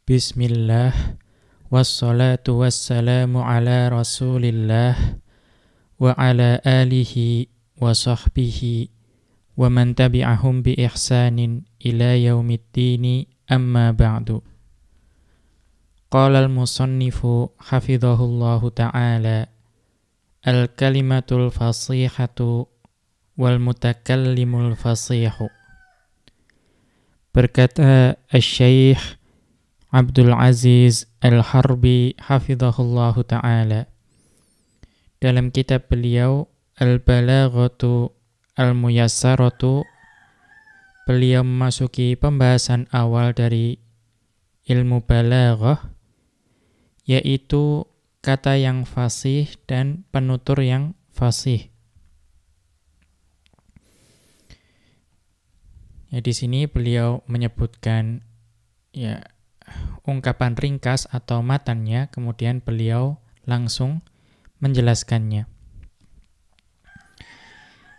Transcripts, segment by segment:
Bismillah, wassalatu wassalamu ala rasulillah, wa ala alihi wa sahbihi, wa man tabi'ahum bi ihsanin ila yaumiddini amma ba'du. Qala al-musannifu hafidhahullahu ta'ala, al-kalimatul fasihatu wal mutakallimul fasihu. Berkata Asy-Syaikh Abdul Aziz Al-Harbi hafidhahullahu ta'ala dalam kitab beliau Al-Balaghatu Al-Muyassaratu, beliau memasuki pembahasan awal dari ilmu balaghah, yaitu kata yang fasih dan penutur yang fasih. Ya, di sini beliau menyebutkan ungkapan ringkas atau matannya, kemudian beliau langsung menjelaskannya.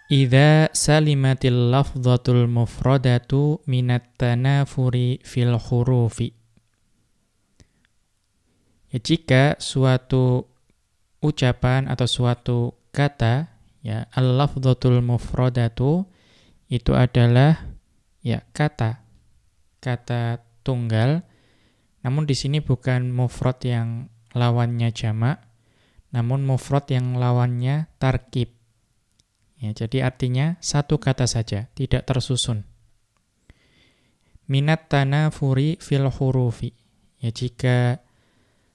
Idza salimatil lafdhatul mufradatu minat tanafuri fil hurufi. Ya, jika suatu ucapan atau suatu kata, ya, al-lafdhatul mufradatu itu adalah kata tunggal, namun di sini bukan mufrad yang lawannya jamak, namun mufrad yang lawannya tarkib. Ya, jadi artinya satu kata saja, tidak tersusun. Minat tanafuri fil hurufi. Ya, jika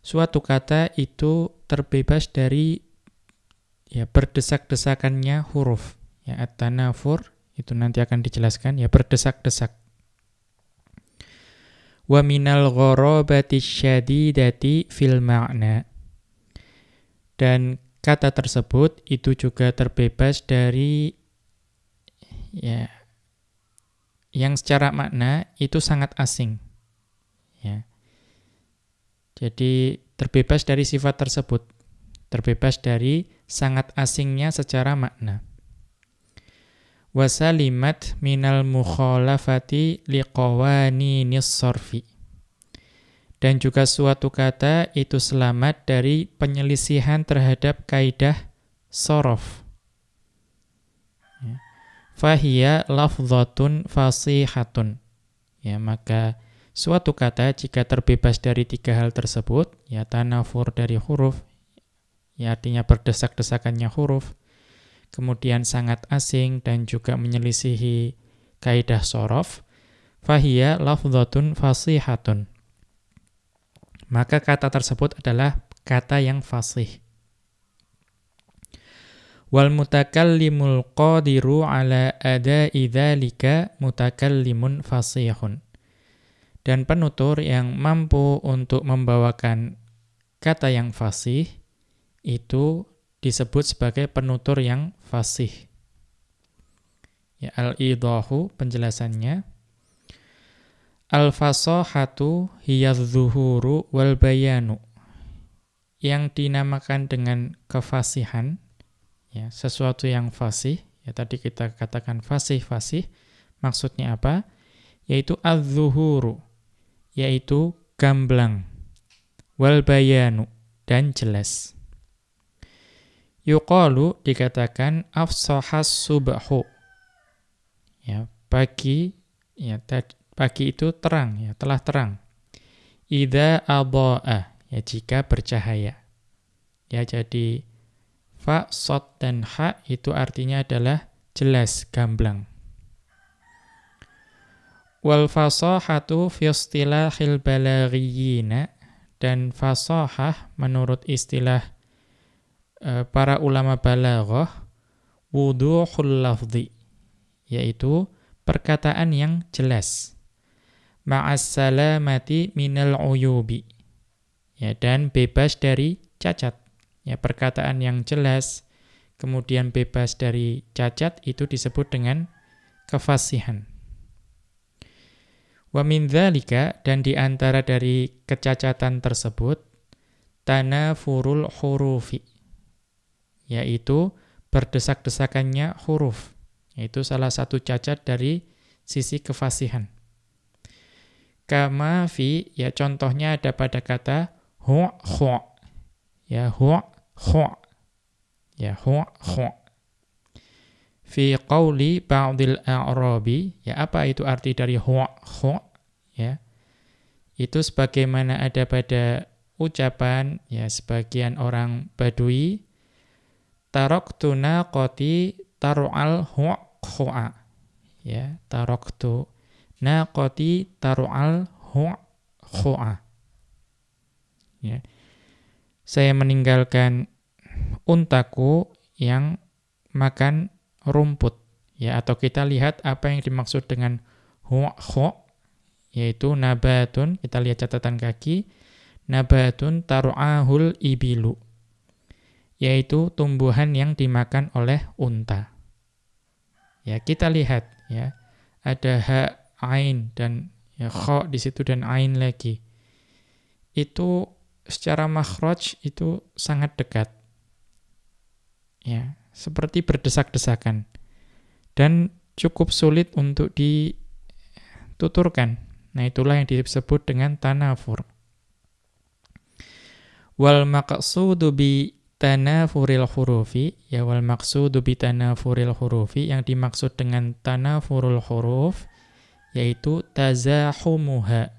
suatu kata itu terbebas dari berdesak-desakannya huruf. Ya, at-tanafur itu nanti akan dijelaskan, berdesak-desak. Wa minal gharabati syadidati fil ma'na. Dan kata tersebut itu juga terbebas dari yang secara makna itu sangat asing. Ya. Jadi terbebas dari sifat tersebut, terbebas dari sangat asingnya secara makna. Wasalimat minal mukhalafati liqawaninis sarfi. Dan juga suatu kata itu selamat dari penyelisihan terhadap kaidah sorof. Fahiya lafdhatun fasihatun. Ya, maka suatu kata jika terbebas dari tiga hal tersebut, tanafur dari huruf, artinya berdesak-desakannya huruf, kemudian sangat asing dan juga menyelisihi kaidah sorof, fahiya lafdhatun fasihatun. Maka kata tersebut adalah kata yang fasih. Wal mutakallimul qadiru ala ada'i dzalika mutakallimun fasihun. Dan penutur yang mampu untuk membawakan kata yang fasih itu disebut sebagai penutur yang fasih. Ya, al-idahu penjelasannya. Al-fasahatu hiyadz-zuhuru wal bayanu. Yang dinamakan dengan kefasihan, sesuatu yang fasih, tadi kita katakan fasih, maksudnya apa? Yaitu adz-zuhuru, yaitu gamblang, wal bayanu, dan jelas. Yuqalu, dikatakan afsahas subhu. Pagi itu terang, telah terang. Idza adha'a, jika bercahaya. Jadi fa, shad, dan ha itu artinya adalah jelas, gamblang. Wal fasahatu fi istilahil balaghiyina, dan fasahah menurut istilah para ulama balaghah, wuduhul lafzi, yaitu perkataan yang jelas. Ma'as salamati minal uyubi, dan bebas dari cacat. Perkataan yang jelas kemudian bebas dari cacat itu disebut dengan kefasihan. Wa min dzalika, dan di antara dari kecacatan tersebut, tanafurul hurufi, yaitu berdesak-desakannya huruf. Itu salah satu cacat dari sisi kefasihan. Kama fi, ya contohnya ada pada kata hu, ya hu, ya hu. Fi qawli ba'dil a'rabi, ya apa itu arti dari hu, ya. Itu sebagaimana ada pada ucapan ya sebagian orang Badui, taraktu naqati tar'al hu'a. Ya, taraktu naqati tar'al hu'a. Ya. Saya meninggalkan untaku yang makan rumput. Ya, atau kita lihat apa yang dimaksud dengan hu', yaitu nabatun, kita lihat catatan kaki, nabatun tar'ahul ibilu, yaitu tumbuhan yang dimakan oleh unta. Ya, kita lihat ya, ada ha, ain dan ya kha di situ dan ain lagi. Itu secara makhraj itu sangat dekat. Ya, seperti berdesak-desakan dan cukup sulit untuk dituturkan. Nah, itulah yang disebut dengan tanafur. Wal maqsudu bi tanafuril hurufi, ya wal maqsudu bi tanafuril hurufi, yang dimaksud dengan tanafurul huruf yaitu tazahumuha,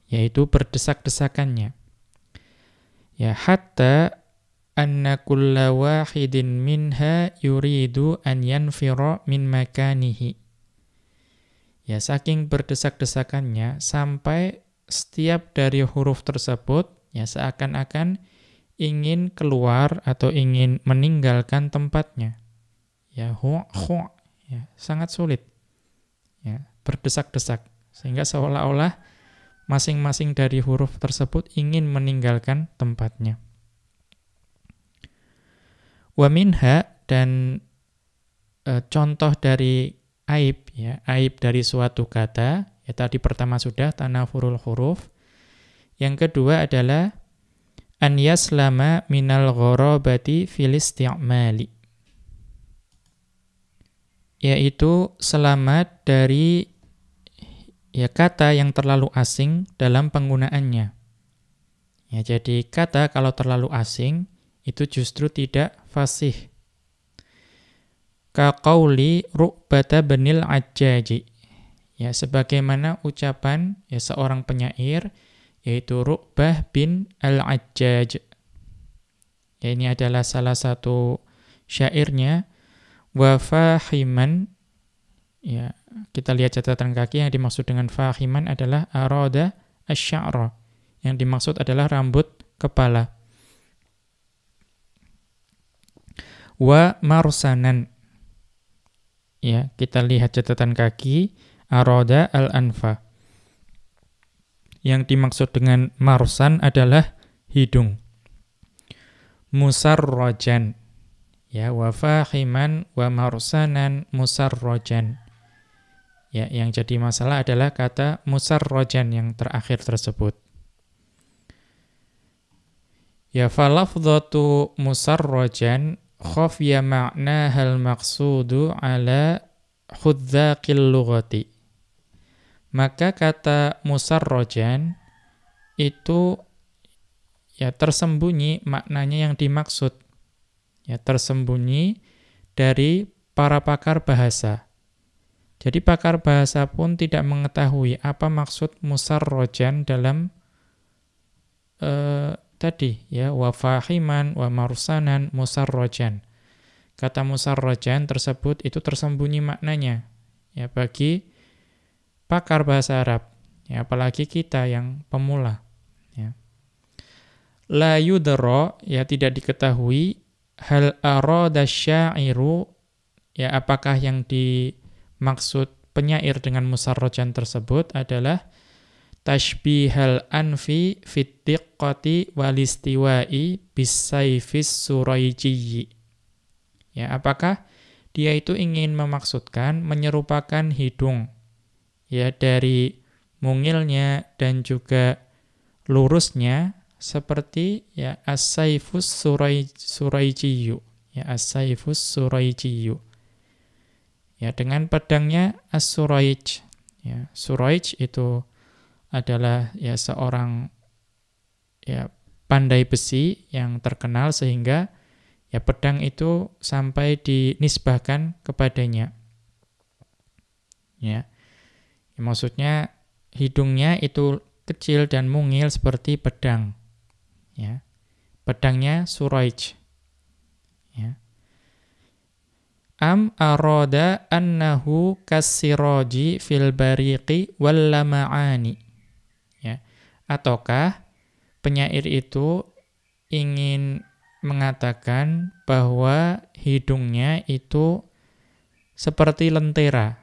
yaitu berdesak-desakannya. Ya, hatta anna kulla wahidin minha yuridu an yanfira min makanihi. Ya, saking berdesak-desakannya sampai setiap dari huruf tersebut ya seakan-akan ingin keluar atau ingin meninggalkan tempatnya. Ya, ya, sangat sulit. Ya, berdesak-desak sehingga seolah-olah masing-masing dari huruf tersebut ingin meninggalkan tempatnya. Wa minha, dan contoh dari aib, ya, aib dari suatu kata, ya tadi pertama sudah tanafurul huruf. Yang kedua adalah an yaslama minal gharabati fil isti'mali, yaitu selamat dari ya kata yang terlalu asing dalam penggunaannya. Ya, jadi kata kalau terlalu asing itu justru tidak fasih. Ka qauli Ru'bata binil Ajjaji. Ya, sebagaimana ucapan ya seorang penyair yaitu Ru'bah bin al-Ajjaj. Ya, ini adalah salah satu syairnya. Wa fahiman, ya kita lihat catatan kaki, yang dimaksud dengan fahiman adalah arada asy-sya'ra. Yang dimaksud adalah rambut kepala. Wa marsanan, ya kita lihat catatan kaki, arada al-anfa. Yang dimaksud dengan marsan adalah hidung. Musarrajan, ya wa fahiman wa marsanan musarrajan. Ya, yang jadi masalah adalah kata musarrajan yang terakhir tersebut. Ya, falafdhatu musarrajan khafya ma'nahal maqsudu ala khudzaqil lughati. Maka kata musarrajan itu ya tersembunyi maknanya yang dimaksud. Ya, tersembunyi dari para pakar bahasa. Jadi pakar bahasa pun tidak mengetahui apa maksud musarrajan dalam tadi ya wa fahiman wa marsanan musarrajan. Kata musarrajan tersebut itu tersembunyi maknanya ya bagi pakar bahasa Arab, ya apalagi kita yang pemula, ya. La yudra, ya tidak diketahui, hal arada syairu, ya apakah yang dimaksud penyair dengan musarrajan tersebut adalah tashbihal anfi fit diqqati wal istiwa'i bisayfis surayjiyyi. Ya, apakah dia itu ingin memaksudkan menyerupakan hidung ya dari mungilnya dan juga lurusnya seperti ya as-sayfus surayjiyyu, ya as-sayfus surayjiyyu, ya dengan pedangnya as-surayj. Ya, surayj itu adalah ya seorang ya pandai besi yang terkenal sehingga ya pedang itu sampai dinisbahkan kepadanya. Ya. Ya, maksudnya hidungnya itu kecil dan mungil seperti pedang. Ya. Pedangnya Suraij. Ya. Am arada annahu kassiraji fil bariqi wal lama'ani. Ya. Ataukah penyair itu ingin mengatakan bahwa hidungnya itu seperti lentera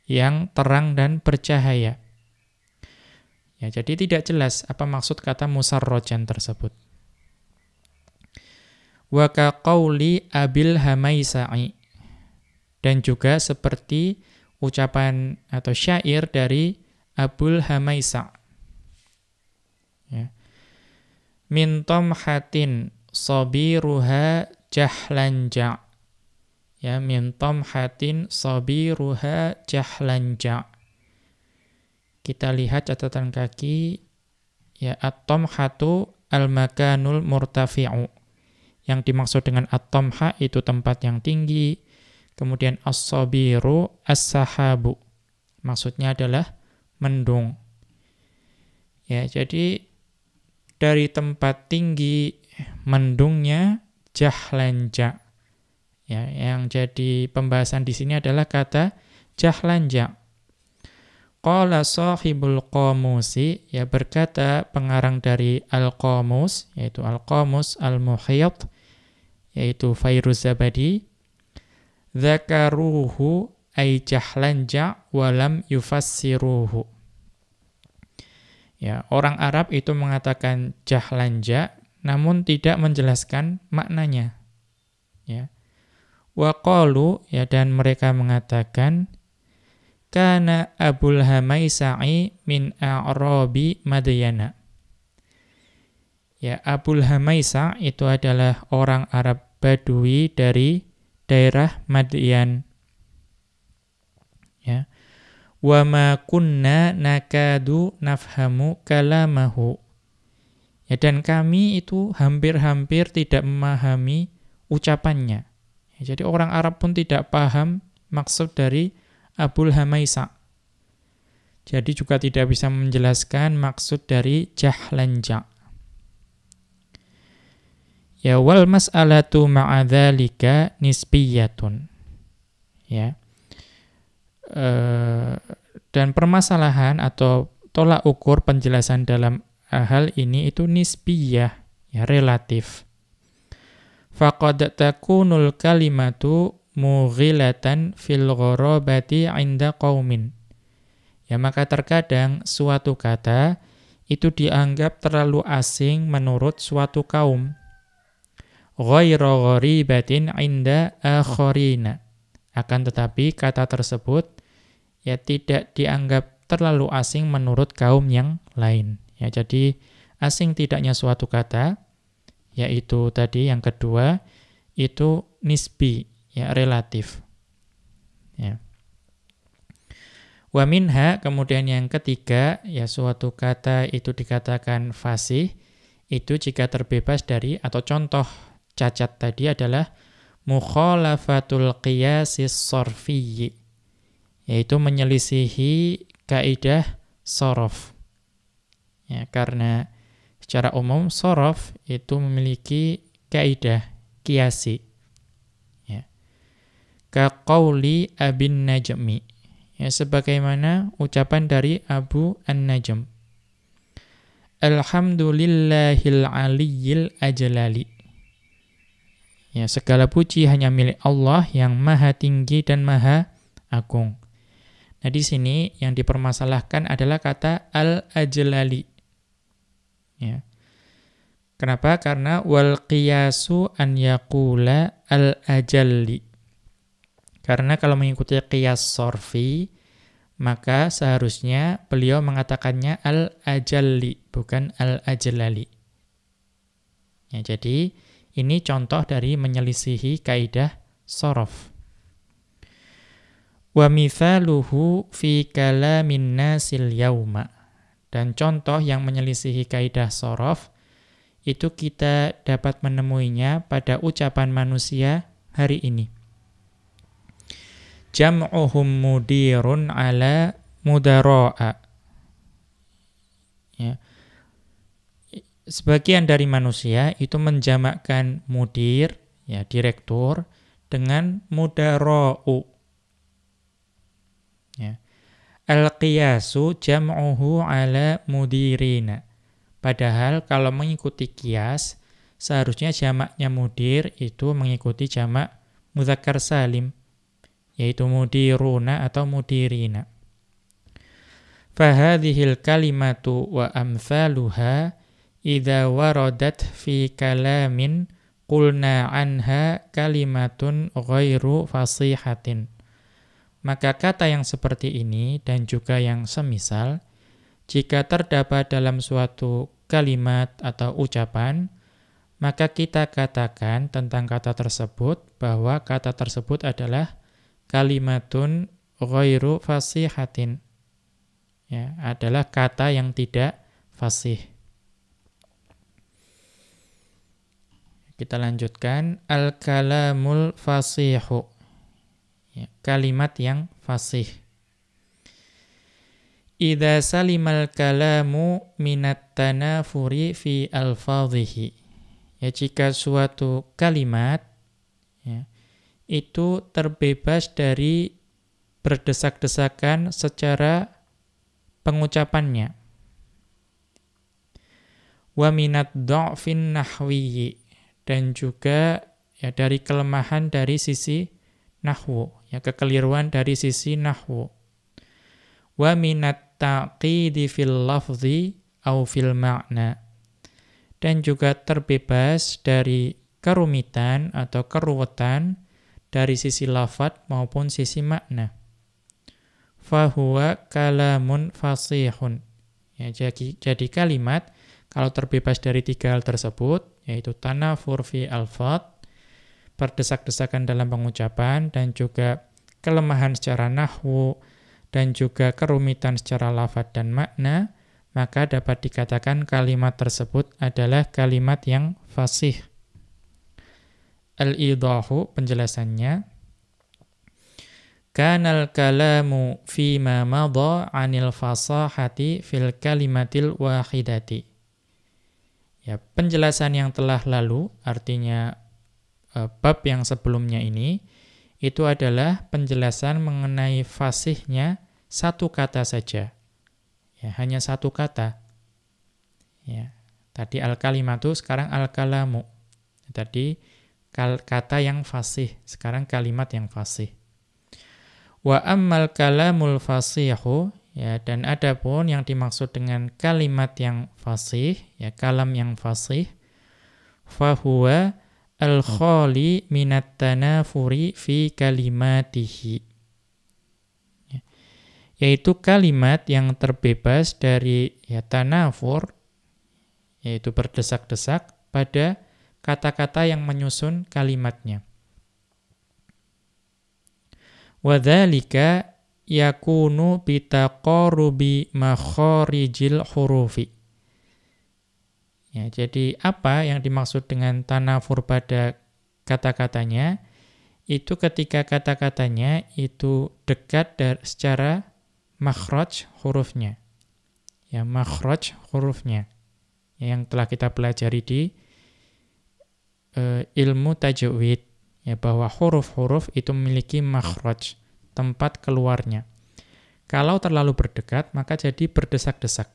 yang terang dan bercahaya. Ya, jadi tidak jelas apa maksud kata musarrojan tersebut. Wa ka qauli Abil Hamaisa'i. Dan juga seperti ucapan atau syair dari Abul Hamaisa'. Ya. Min tomhatin sabiruha jahlanja. Ya, min tomhatin sabiruha jahlanja. Kita lihat catatan kaki, ya, at-tomhatu al-makanul murtafi'u. Yang dimaksud dengan at-tomha itu tempat yang tinggi. Kemudian as-sabiru as-sahabu. Maksudnya adalah mendung. Ya, jadi dari tempat tinggi mendungnya jahlanja. Ya, yang jadi pembahasan di sini adalah kata jahlanja. Qala sahibul qamusi, ya berkata pengarang dari Al-Qamus, yaitu Al-Qamus Al-Muhit, yaitu Fairuzabadi, dzakaruhu ay jahlanja walam yufassiruhu. Ya, orang Arab itu mengatakan jahlanja namun tidak menjelaskan maknanya. Ya. Wa qalu, ya, dan mereka mengatakan kana Abul Hamaisa'i min a'rabi Madyana. Ya, Abul Hamaisa' itu adalah orang Arab Badui dari daerah Madyan. Ya. Wa ma kunna nakadu nafhamu kalamahu. Ya, dan kami itu hampir-hampir tidak memahami ucapannya. Ya, jadi orang Arab pun tidak paham maksud dari Abul Hamaisa'. Jadi juga tidak bisa menjelaskan maksud dari jahlanja. Ya, wal mas'alatu ma'adzalika nisbiyatun. Ya. Dan permasalahan atau tolak ukur penjelasan dalam hal ini itu nisbiyah, ya, relatif. Faqad takunul kalimatu mughilatan fil gharabati 'inda qaumin. Ya, maka terkadang suatu kata itu dianggap terlalu asing menurut suatu kaum. Ghairu gharibatin 'inda akharina. Akan tetapi kata tersebut ya tidak dianggap terlalu asing menurut kaum yang lain. Ya, jadi asing tidaknya suatu kata, yaitu tadi yang kedua, itu nisbi, ya, relatif. Ya. Wa minha, kemudian yang ketiga, ya, suatu kata itu dikatakan fasih, itu jika terbebas dari, atau contoh cacat tadi adalah mukhalafatul qiyasis sarfiyyi, yaitu menyelisihi kaidah sorof. Ya, karena secara umum sorof itu memiliki kaidah qiyasi. Ya. Ka qauli Abin Najmi. Ya, sebagaimana ucapan dari Abu An-Najm. Alhamdulillahil aliyyil ajlali. Ya, segala puji hanya milik Allah yang maha tinggi dan maha agung. Nah, di sini yang dipermasalahkan adalah kata al-ajlali. Ya. Kenapa? Karena wal qiyasu an yaqula al-ajalli. Karena kalau mengikuti qiyas sorfi, maka seharusnya beliau mengatakannya al-ajalli, bukan al-ajlali. Ya, jadi ini contoh dari menyelisihi kaidah sorof. Wa mithaluhu fi kalamin nasil yauma. Dan contoh yang menyelisihi kaidah shorof, itu kita dapat menemuinya pada ucapan manusia hari ini. Jam'uhum mudirun ala mudara'a. Ya. Sebagian dari manusia itu menjamakkan mudir, ya, direktur, dengan mudara'u. Ya. Al-qiyasu jam'uhu ala mudirina. Padahal kalau mengikuti qiyas, seharusnya jamaknya mudir itu mengikuti jamak mudzakkar salim, yaitu mudiruna atau mudirina. Fahadhil kalimatu wa amthaluha idza waradat fi kalamin qulna anha kalimatun ghairu fasihatin. Maka kata yang seperti ini dan juga yang semisal, jika terdapat dalam suatu kalimat atau ucapan, maka kita katakan tentang kata tersebut bahwa kata tersebut adalah kalimatun ghairu fasihatin. Ya, adalah kata yang tidak fasih. Kita lanjutkan. Al-kalamul fasihu. Ya, kalimat yang fasih. Idza salimal kalamu minat tanafuri fi alfadhihi. Ya, jika suatu kalimat, ya, itu terbebas dari berdesak-desakan secara pengucapannya. Wa minad dha'fin nahwiyyi, dan juga ya dari kelemahan dari sisi nahwu, ya kekeliruan dari sisi nahwu. Wa minat taqidi fil lafzi au fil ma'na, dan juga terbebas dari kerumitan atau keruwetan dari sisi lafadz maupun sisi makna. Fahuwa kalamun fasihun. Ya, jadi kalimat kalau terbebas dari tiga hal tersebut, yaitu tanafur fi alfadz, berdesak-desakan dalam pengucapan, dan juga kelemahan secara nahwu, dan juga kerumitan secara lafadz dan makna, maka dapat dikatakan kalimat tersebut adalah kalimat yang fasih. Al-idahu, penjelasannya, kanal kalamu fima madha 'anil fasahati fil kalimatil wahidati. Ya, penjelasan yang telah lalu, artinya bab yang sebelumnya ini, itu adalah penjelasan mengenai fasihnya satu kata saja. Ya, hanya satu kata. Ya, tadi al-kalimatu, sekarang al-kalamu. Tadi kata yang fasih, sekarang kalimat yang fasih. Wa ammal kalamul fasihu, ya, dan adapun yang dimaksud dengan kalimat yang fasih, ya, kalam yang fasih, fahuwa al-khali minat tanafuri fi kalimatihi, ya, yaitu kalimat yang terbebas dari ya tanafur, yaitu berdesak-desak pada kata-kata yang menyusun kalimatnya. Wadzalika yakunu bitaqarubi makharijil hurufi. Ya, jadi apa yang dimaksud dengan tanafur pada kata-katanya? Itu ketika kata-katanya itu dekat secara makhraj hurufnya. Ya, makhraj hurufnya. Yang telah kita pelajari di ilmu tajwid. Ya, bahwa huruf-huruf itu memiliki makhraj, tempat keluarnya. Kalau terlalu berdekat, maka jadi berdesak-desak.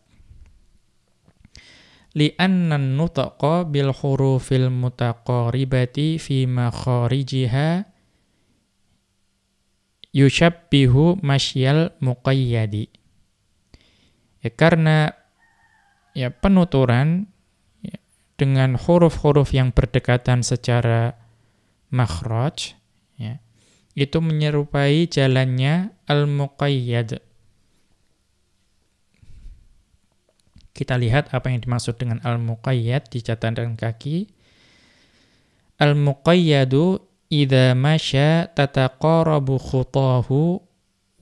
Li'annan nutqa bil hurufil mutaqaribati fi makharijiha yushabbihu masyal muqayyadi. Ya, karena ya penuturan ya, dengan huruf-huruf yang berdekatan secara makhraj, ya, itu menyerupai jalannya al-muqayyad. Kita lihat apa yang dimaksud dengan al-muqayyad di catatan kaki. Al-muqayyadu idza masya tataqarabu khutahu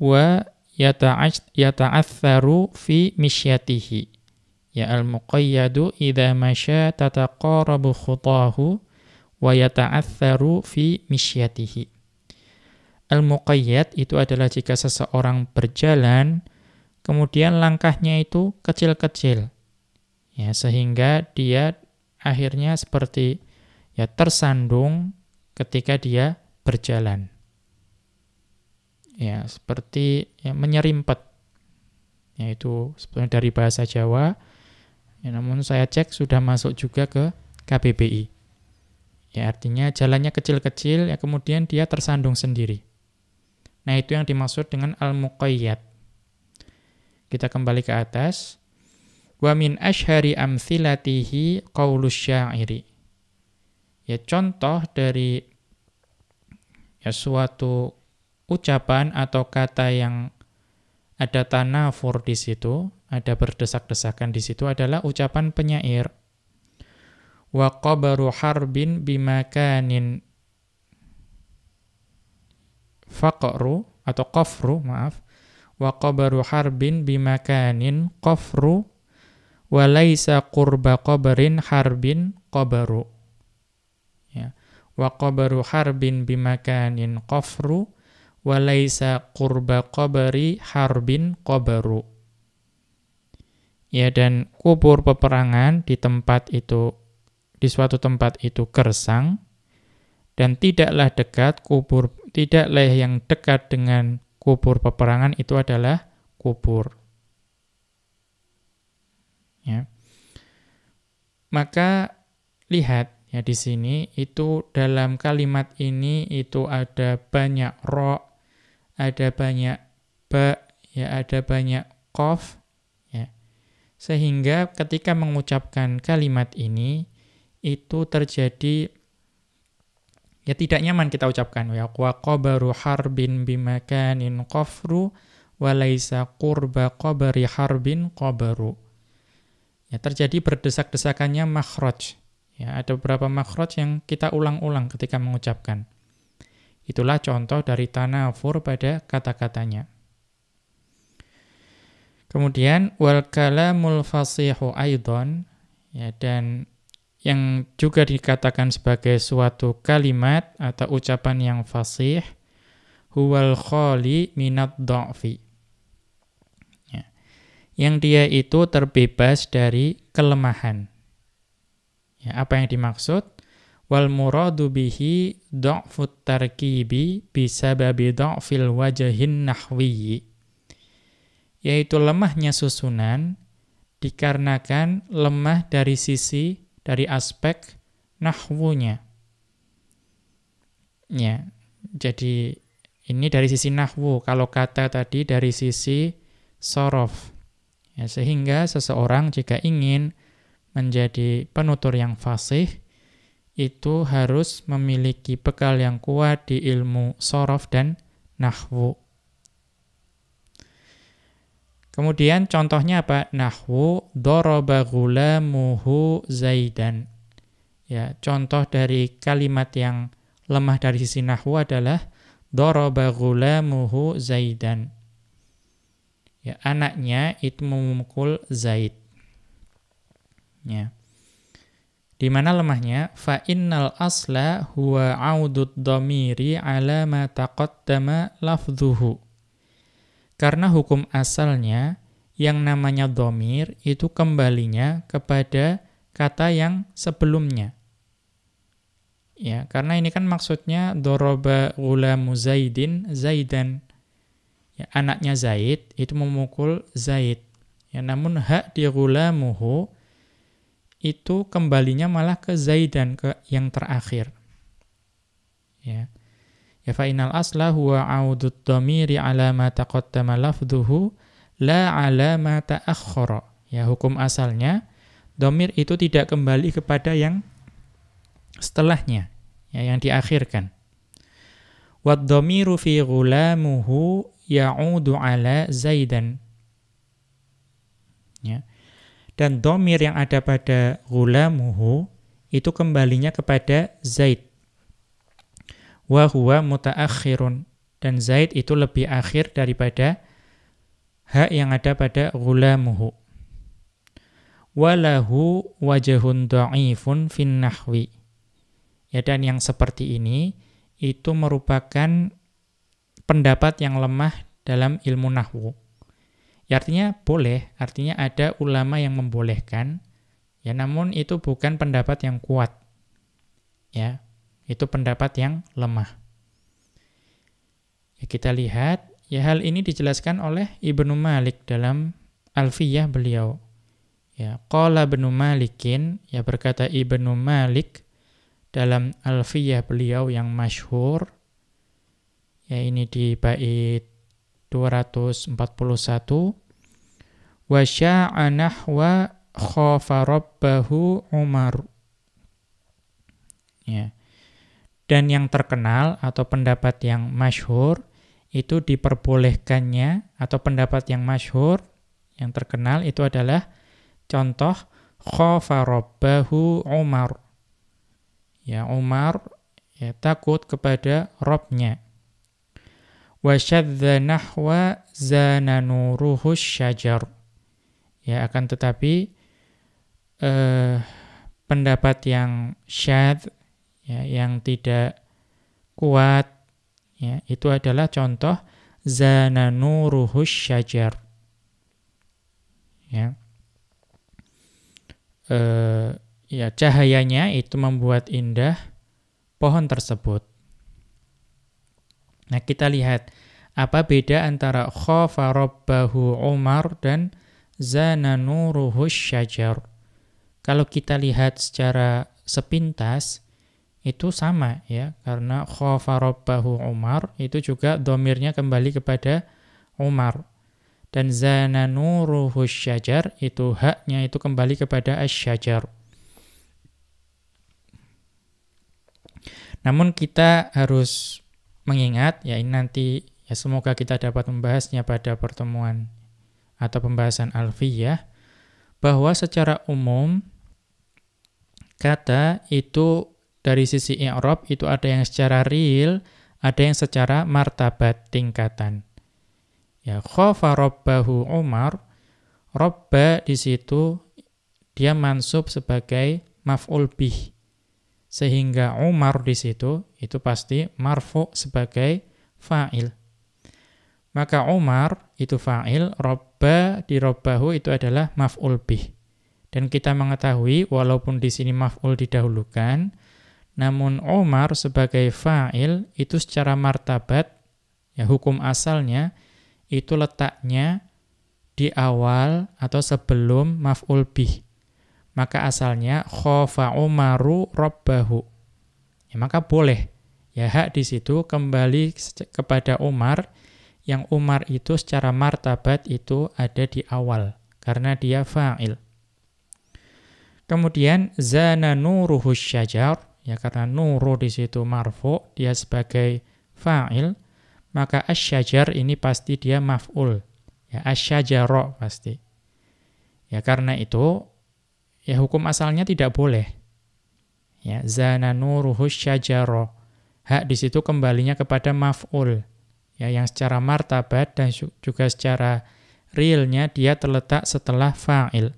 wa yata'atharu fi misyatihi. Ya al-muqayyadu idza masya tataqarabu khutahu wa yata'atharu fi misyatihi. Al-muqayyad itu adalah jika seseorang berjalan, kemudian langkahnya itu kecil-kecil. Ya, sehingga dia akhirnya seperti ya tersandung ketika dia berjalan. Ya, seperti ya, menyerimpet. Yaitu sebenarnya dari bahasa Jawa. Ya, namun saya cek sudah masuk juga ke KBBI. Ya, artinya jalannya kecil-kecil, ya kemudian dia tersandung sendiri. Nah, itu yang dimaksud dengan al-muqayyad. Kita kembali ke atas. Wa min ashhari amthilatihi qaulus syairi. Ya, contoh dari ya suatu ucapan atau kata yang ada tanafur di situ, ada berdesak-desakan di situ adalah ucapan penyair. Wa qabaru harbin bimakanin faqru atau qafru, maaf. Wa qabaru harbin bimakanin qafru wa laisa qurba qabrin harbin qabaru. Ya. Wa qabaru harbin bimakanin qafru wa laisa qurba qabri harbin qabaru. Ya, dan kubur peperangan di tempat itu, di suatu tempat itu gersang, dan tidaklah yang dekat dengan kubur peperangan itu adalah kubur. Ya. Maka lihat ya di sini itu dalam kalimat ini itu ada banyak ro, ada banyak ba, ya ada banyak qaf, ya. Sehingga ketika mengucapkan kalimat ini itu terjadi ya tidak nyaman kita ucapkan ya wa qabaru harbin bimakanin qafru wa laisa qurba qabri harbin qabaru. Ya terjadi berdesak-desakannya makhraj. Ya ada beberapa makhraj yang kita ulang-ulang ketika mengucapkan. Itulah contoh dari tanafur pada kata-katanya. Kemudian wal kalamul fasihu aidon, ya, dan yang juga dikatakan sebagai suatu kalimat atau ucapan yang fasih, huwal khali minad dha'fi. Ya. Yang dia itu terbebas dari kelemahan. Ya, apa yang dimaksud? Wal muradu bihi dha'fut tarkibi bisababi dha'fil wajhin nahwiyyi. Yaitu lemahnya susunan dikarenakan lemah dari aspek nahwunya. Ya, jadi ini dari sisi nahwu, kalau kata tadi dari sisi sorof. Ya, sehingga seseorang jika ingin menjadi penutur yang fasih, itu harus memiliki bekal yang kuat di ilmu sorof dan nahwu. Kemudian contohnya apa? Nahwu daraba ghulamuhu Zaidan. Ya, contoh dari kalimat yang lemah dari sisi nahwu adalah daraba ghulamuhu Zaidan. Ya, anaknya itu memukul Zaid. Ya. Di mana lemahnya? Fa innal asla huwa 'audud dhamiri 'ala ma taqaddama lafdhuhu. Karena hukum asalnya, yang namanya dhamir itu kembalinya kepada kata yang sebelumnya. Ya, karena ini kan maksudnya daraba ghulamu Zaidin Zaidan. Ya, anaknya Zaid itu memukul Zaid. Ya, namun hak di ghulamuhu itu kembalinya malah ke Zaidan, ke yang terakhir. Ya. Ya fa inal asla huwa 'audud dhamiri 'ala ma taqaddama lafdhuhu la 'ala ma ta'akhkhara. Ya, hukum asalnya dhamir itu tidak kembali kepada yang setelahnya, ya, yang diakhirkan. Wad dhamiru fi ghulamuhu ya'udu 'ala Zaidan. Ya. Dan dhamir yang ada pada ghulamuhu itu kembalinya kepada Zaid. Wa huwa mutaakhirun, dan Zaid itu lebih akhir daripada ha yang ada pada ghulamuhu. Walahu wajhun dha'ifun fin nahwi. Ya, dan yang seperti ini itu merupakan pendapat yang lemah dalam ilmu nahwu. Ya, artinya boleh, artinya ada ulama yang membolehkan, ya, namun itu bukan pendapat yang kuat. Ya, itu pendapat yang lemah. Ya, kita lihat, ya, hal ini dijelaskan oleh Ibnu Malik dalam Alfiyah beliau. Ya, qala Ibnu Malikin, ya, berkata Ibnu Malik dalam Alfiyah beliau yang masyhur, ya, ini di bait 241, wa sya'a nahwa khafa rabbahu Umar. Ya. Dan yang terkenal atau pendapat yang masyhur itu diperbolehkannya, atau pendapat yang masyhur yang terkenal itu adalah contoh khafa rabbahu Umar. Ya, Umar, ya, takut kepada Rabb-nya. Wa syadza nahwa zana nuruhus syajar. Ya, akan tetapi pendapat yang syadz, ya, yang tidak kuat, ya, itu adalah contoh zana nuruhus syajar. Ya. Ya, cahayanya itu membuat indah pohon tersebut. Nah, kita lihat apa beda antara khafa rabbahu Umar dan zana nuruhus syajar. Kalau kita lihat secara sepintas itu sama, ya, karena khafa rabbahu Umar itu juga dhamirnya kembali kepada Umar. Dan zana nuruhus syajar itu haknya itu kembali kepada asy-syajar. Namun kita harus mengingat, ya, ini nanti, ya, semoga kita dapat membahasnya pada pertemuan atau pembahasan Alfiyah, bahwa secara umum kata itu dari sisi i'rab itu ada yang secara real, ada yang secara martabat, tingkatan. Ya, khafa rabbahu Umar, rabba di situ dia mansub sebagai maf'ul bih. Sehingga Umar di situ itu pasti marfu sebagai fa'il. Maka Umar itu fa'il, rabba di rabbahu itu adalah maf'ul bih. Dan kita mengetahui walaupun di sini maf'ul didahulukan, namun Umar sebagai fa'il itu secara martabat, ya, hukum asalnya itu letaknya di awal atau sebelum maf'ul bih. Maka asalnya khafa Umaru rabbahu. Ya, maka boleh, ya, hak di situ kembali kepada Umar, yang Umar itu secara martabat itu ada di awal karena dia fa'il. Kemudian zana nuruhus syajar, ya, karena nuru di situ marfu, dia sebagai fa'il, maka asy-syajar ini pasti dia maf'ul. Ya, asy-syajara pasti. Ya, karena itu, ya, hukum asalnya tidak boleh. Ya, zana nuruhus syajara. Hak di situ kembalinya kepada maf'ul. Ya, yang secara martabat dan juga secara realnya dia terletak setelah fa'il.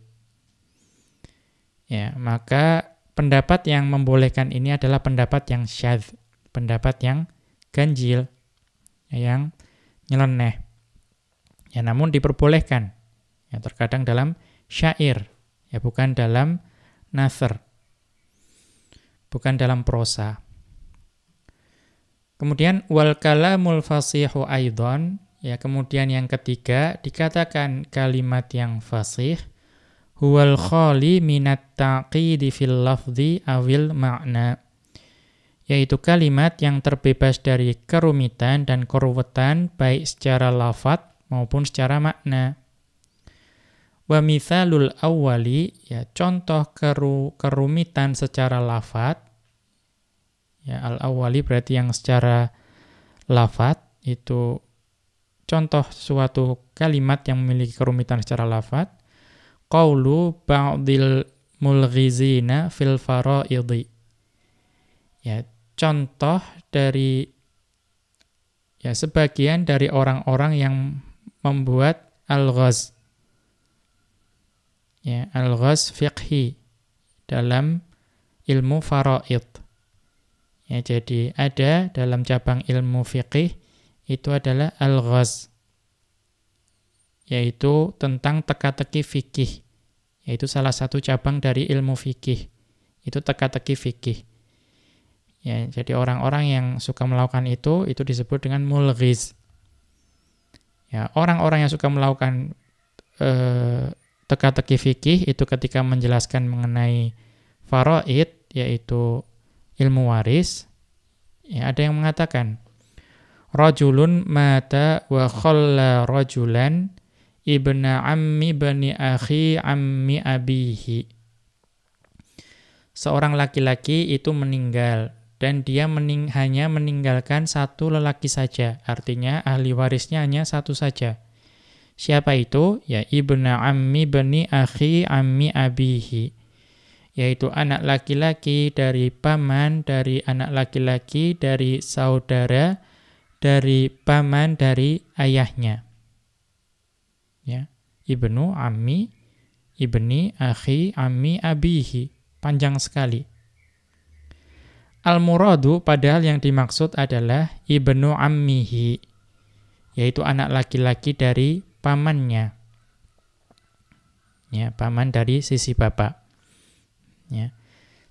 Ya, maka pendapat yang membolehkan ini adalah pendapat yang syadz, pendapat yang ganjil, yang nyeleneh. Ya, namun diperbolehkan. Ya, terkadang dalam syair, ya, bukan dalam nasr, bukan dalam prosa. Kemudian wal kalamul fasihu aidan, ya, kemudian yang ketiga dikatakan kalimat yang fasih huwal khali minat taqidi fil lafzi awil ma'na, yaitu kalimat yang terbebas dari kerumitan dan keruwetan baik secara lafadz maupun secara makna. Wa mithalul awwali, ya, contoh kerumitan secara lafadz, ya, al-awwali berarti yang secara lafadz itu contoh suatu kalimat yang memiliki kerumitan secara lafadz, qaulu ba'dil mulghizina fil fara'idhi. Ya, contoh dari, ya, sebagian dari orang-orang yang membuat al-ghaz. Ya, al-ghaz fiqhi dalam ilmu faraid. Ya, jadi ada dalam cabang ilmu fiqih itu adalah al-ghaz, yaitu tentang teka-teki fikih. Yaitu salah satu cabang dari ilmu fikih. Itu teka-teki fikih. Ya, jadi orang-orang yang suka melakukan itu disebut dengan mulghiz. Ya, orang-orang yang suka melakukan teka-teki fikih itu ketika menjelaskan mengenai faraid, yaitu ilmu waris, ya, ada yang mengatakan rajulun mata wa khalla rajulan ibna ammi bani akhi ammi abihi. Seorang laki-laki itu meninggal dan dia hanya meninggalkan satu lelaki saja. Artinya ahli warisnya hanya satu saja. Siapa itu? Ya, ibna ammi bani akhi ammi abihi. Yaitu anak laki-laki dari paman, dari anak laki-laki, dari saudara, dari paman, dari ayahnya. Ya, ibnu ammi, ibni akhi ammi abihi. Panjang sekali. Al-muradu padahal yang dimaksud adalah ibnu ammihi, yaitu anak laki-laki dari pamannya. Ya, paman dari sisi bapak. Ya.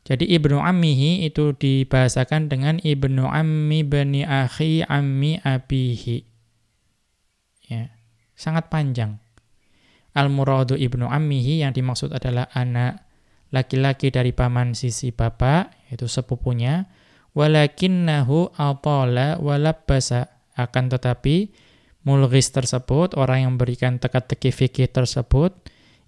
Jadi ibnu ammihi itu dibahasakan dengan ibnu ammi bani akhi ammi abihi. Ya, sangat panjang. Al-muradu ibnu ammihi yang dimaksud adalah anak laki-laki dari paman sisi bapak, yaitu sepupunya. Walakinnahu atala walabbasa. Akan tetapi mulghis tersebut, orang yang memberikan teka-teki fikih tersebut,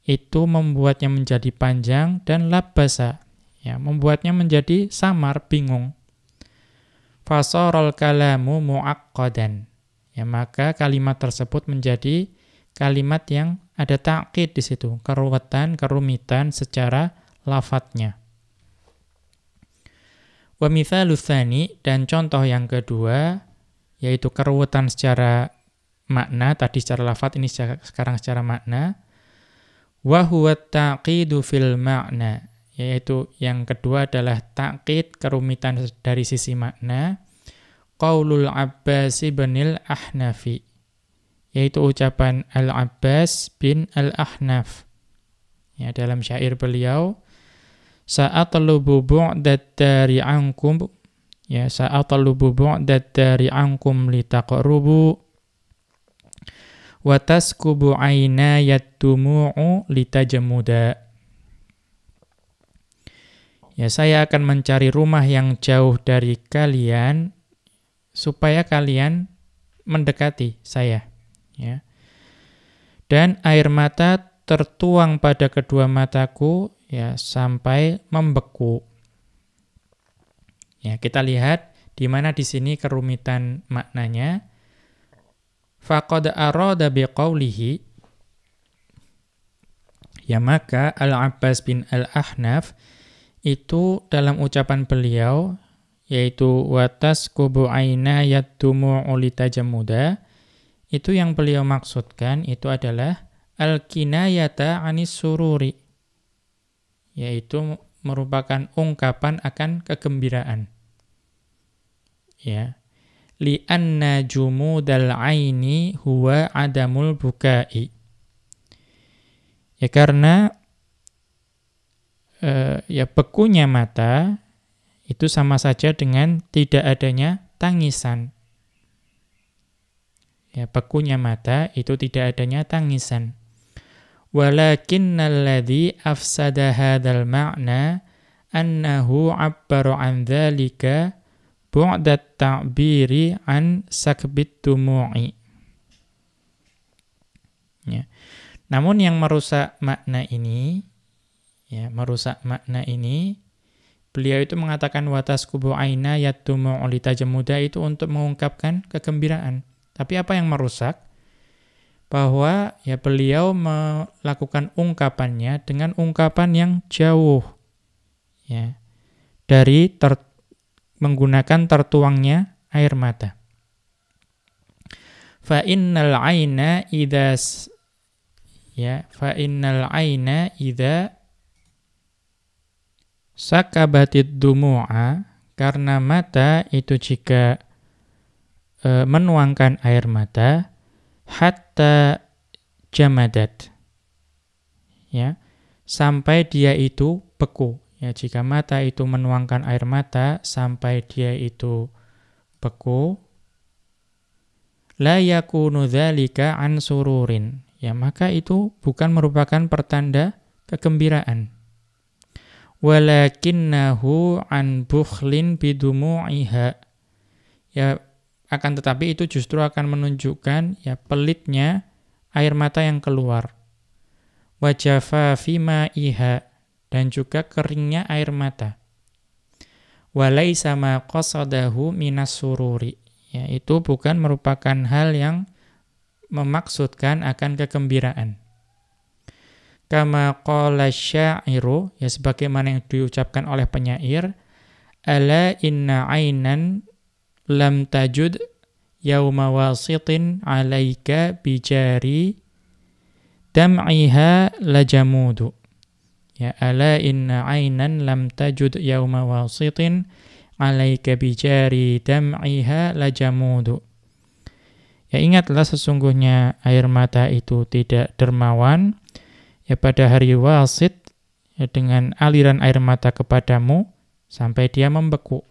itu membuatnya menjadi panjang dan labbasa, ya, membuatnya menjadi samar, bingung. Fasaral kalamu muaqqadan. Ya, maka kalimat tersebut menjadi kalimat yang ada ta'qid di situ, kerumitan secara lafadznya. Wa mithalu tsani, dan contoh yang kedua yaitu keruwetan secara makna, tadi secara lafadz, ini sekarang secara makna. Wa huwa taqidu fil ma'na, yaitu yang kedua adalah ta'qid, kerumitan dari sisi makna. Qaulul Abbas bin al-Ahnafi, yaitu ucapan Al-Abbas bin al-Ahnaf. Ya, dalam syair beliau, sa'atlubu bu'dad dari ankum, ya, sa'atlubu bu'dad dari ankum litaqrubu wa taskubu aynayat dumu'u litajmuda. Ya, saya akan mencari rumah yang jauh dari kalian supaya kalian mendekati saya, ya. Dan air mata tertuang pada kedua mataku, ya, sampai membeku. Ya, kita lihat di mana di sini kerumitan maknanya. Faqad arada biqaulihi, ya, maka Al-Abbas bin al-Ahnaf itu dalam ucapan beliau, yaitu watas kubu aina yadumu'u litajamuda, itu yang beliau maksudkan itu adalah al-kinayata anis sururi, yaitu merupakan ungkapan akan kegembiraan. Ya. Li'anna jumudal aini huwa adamul bukai. Ya, karena ya, bekunya mata itu sama saja dengan tidak adanya tangisan. Ya, bekunya mata itu tidak adanya tangisan. Walakinnalladzi afsada hadzal ma'na annahu 'abbara 'an dzalika bu'dat ta'biri an sakbit dumu'i. Ya. Namun yang merusak makna ini, ya, beliau itu mengatakan wataskubu aina yadumu'u litajamuda itu untuk mengungkapkan kegembiraan. Tapi apa yang merusak? Bahwa, ya, beliau melakukan ungkapannya dengan ungkapan yang jauh, ya, dari menggunakan tertuangnya air mata. Fa innal aina idza ya, fa innal aina idza sakabatid dumu'a, karena mata itu jika menuangkan air mata, hatta jamadat, ya, sampai dia itu beku. Ya, jika mata itu menuangkan air mata sampai dia itu beku, la yakunu dzalika an sururin, ya, maka itu bukan merupakan pertanda kegembiraan. Walakinnahu an bukhlin bidumu'iha, ya, akan tetapi itu justru akan menunjukkan, ya, pelitnya air mata yang keluar. Wajafa fima iha, dan juga keringnya air mata. Walaisa ma qasadahu minas sururi, ya, itu bukan merupakan hal yang memaksudkan akan kegembiraan. Kama qala syairu, ya, sebagaimana yang diucapkan oleh penyair, ala inna ainan lam tajud yauma wasitin alaika bijari dam'iha lajamudu. Ya, ala inna ainan lam tajud yauma wasitin alaika bijari dam'iha lajamudu. Ya, ingatlah sesungguhnya air mata itu tidak dermawan, ya, pada hari wasit, ya, dengan aliran air mata kepadamu sampai dia membeku.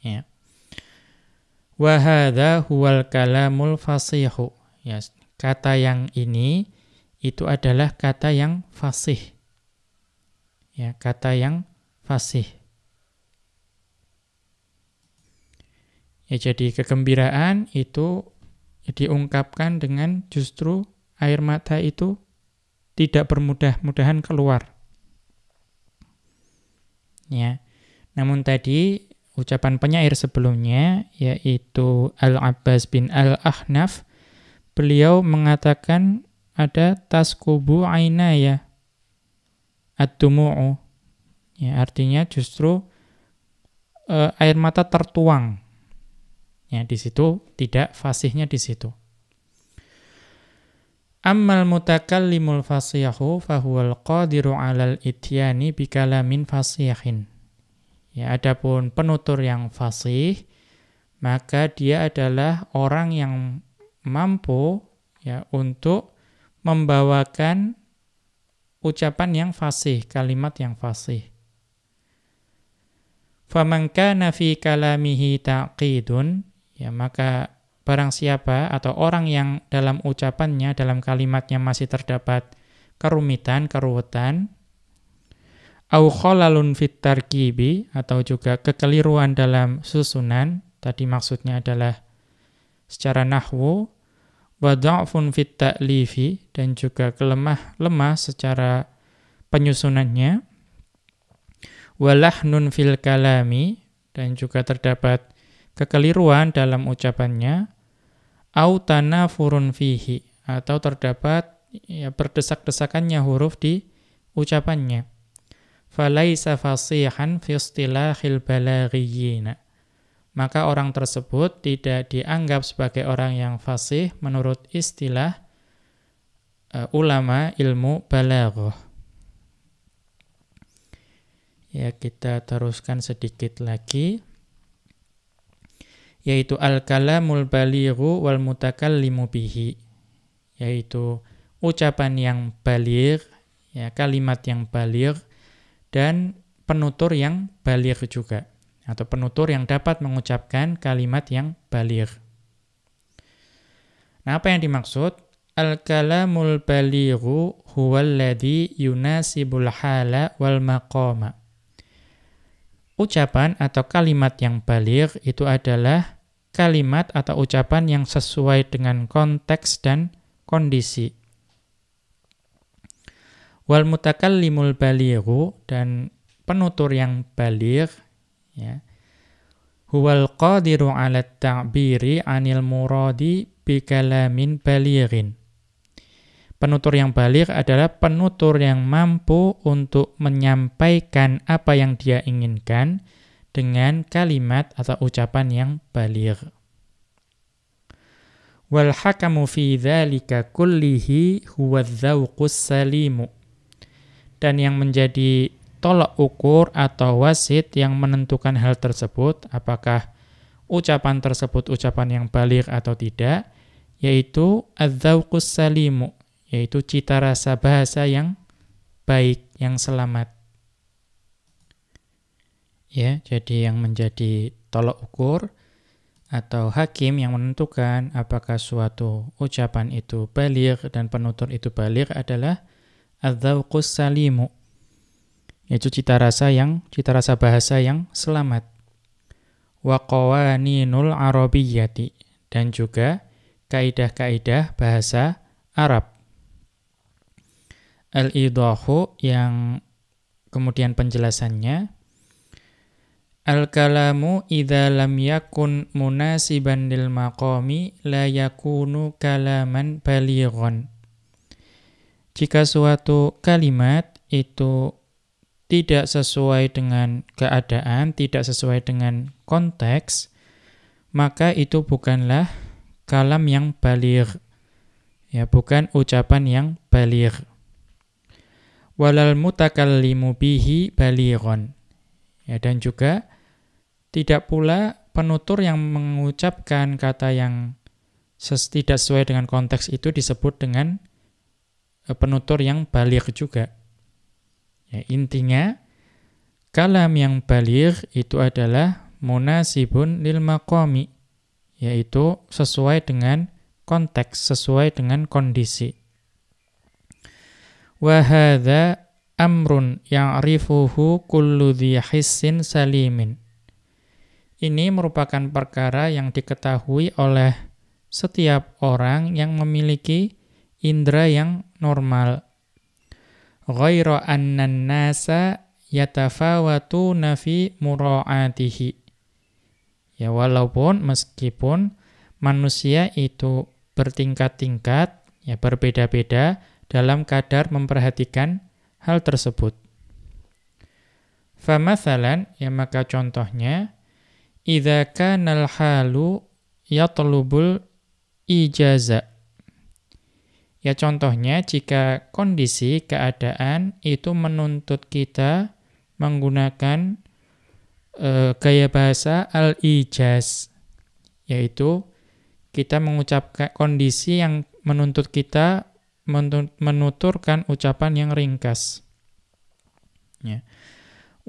Ya. Wa hadza huwal kalamul fasihu. Ya, kata yang ini itu adalah kata yang fasih. Ya, kata yang fasih. Ya, jadi kegembiraan itu diungkapkan dengan justru air mata itu tidak bermudah-mudahan keluar. Ya. Namun tadi ucapan penyair sebelumnya, yaitu Al-Abbas bin Al-Ahnaf, beliau mengatakan ada taskubu ainaya ad-dumu'u. Ya, artinya justru air mata tertuang. Ya, di situ tidak fasihnya di situ. Ammal mutakallimul fasihu fahuwal qadiru 'alal ityani bikalamin fasihin. Ya, adapun penutur yang fasih, maka dia adalah orang yang mampu, ya, untuk membawakan ucapan yang fasih, kalimat yang fasih. Faman kana fi kalamihi taqidun, ya, maka barang siapa atau orang yang dalam ucapannya, dalam kalimatnya masih terdapat kerumitan, keruwetan, au khalalun fit tarkibi, atau juga kekeliruan dalam susunan, tadi maksudnya adalah secara nahwu, wa dha'fun fit ta'lifi, dan juga lemah secara penyusunannya, wa lahnun fil kalami, dan juga terdapat kekeliruan dalam ucapannya, au tanafurun fihi, atau terdapat, ya, berdesak-desakannya huruf di ucapannya. Falaisa fasihan fi istilahil balaghiyyin, maka orang tersebut tidak dianggap sebagai orang yang fasih menurut istilah ulama ilmu balaghah. Ya, kita teruskan sedikit lagi, yaitu al-kalamul balighu wal mutakallimu bihi, yaitu ucapan yang baligh, ya, kalimat yang baligh, dan penutur yang baligh juga, atau penutur yang dapat mengucapkan kalimat yang baligh. Nah, apa yang dimaksud? Al-kalamul balighu huwallazi yunasibul hala wal maqama. Ucapan atau kalimat yang baligh itu adalah kalimat atau ucapan yang sesuai dengan konteks dan kondisi. Wal mutakallimul balighu, dan penutur yang baligh, ya, huwal qadiru 'ala ta'biri 'anil muradi bi kalamin balighin. Penutur yang baligh adalah penutur yang mampu untuk menyampaikan apa yang dia inginkan dengan kalimat atau ucapan yang baligh. Wal hakamu fi dzalika kullihi huwa dzauqus salimu. Dan yang menjadi tolak ukur atau wasit yang menentukan hal tersebut, apakah ucapan tersebut ucapan yang baligh atau tidak, yaitu adzauqus salimu, yaitu cita rasa bahasa yang baik, yang selamat. Ya, jadi yang menjadi tolak ukur atau hakim yang menentukan apakah suatu ucapan itu baligh dan penutur itu baligh adalah adzauqus salimu, yaitu cita rasa bahasa yang selamat. Wa qawaninul arabiyyati, dan juga kaidah-kaidah bahasa Arab. Al-idahu, yang kemudian penjelasannya, al-kalamu idza lam yakun munasiban lil maqami la yakunu kalaman balighan. Jika suatu kalimat itu tidak sesuai dengan keadaan, tidak sesuai dengan konteks, maka itu bukanlah kalam yang baligh. Ya, bukan ucapan yang baligh. Walal mutakallimu bihi balighun. Ya, dan juga tidak pula penutur yang mengucapkan kata yang tidak sesuai dengan konteks itu disebut dengan penutur yang baligh juga. Ya, intinya kalam yang baligh itu adalah munasibun lil maqami, yaitu sesuai dengan konteks, sesuai dengan kondisi. Wa hadza amrun ya'rifuhu kullu dhi hissin salimin. Ini merupakan perkara yang diketahui oleh setiap orang yang memiliki indera yang normal. Ghairu annan nasa yatafawatuna fi mura'atihi. Ya, walaupun meskipun manusia itu bertingkat-tingkat, ya berbeda-beda dalam kadar memperhatikan hal tersebut. Famathalan, ya maka contohnya, idza kanal halu yatlubul ijaza. Ya contohnya, jika kondisi keadaan itu menuntut kita menggunakan gaya bahasa al-ijaz, yaitu kita mengucapkan kondisi yang menuntut kita menuturkan ucapan yang ringkas. Ya.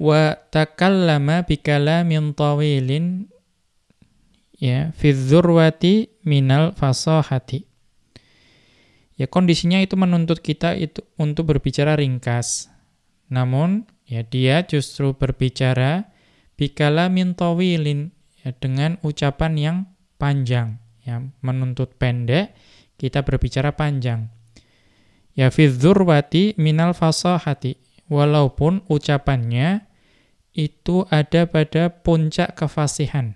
Wa takallama bikalamin tawilin, ya, fi dzurwati minal fasahati. Ya, kondisinya itu menuntut kita itu untuk berbicara ringkas. Namun, ya dia justru berbicara bikalamin tawilin, ya, dengan ucapan yang panjang, ya, menuntut pendek, kita berbicara panjang. Ya, fi dzurwati minal fasahati, walaupun ucapannya itu ada pada puncak kefasihan.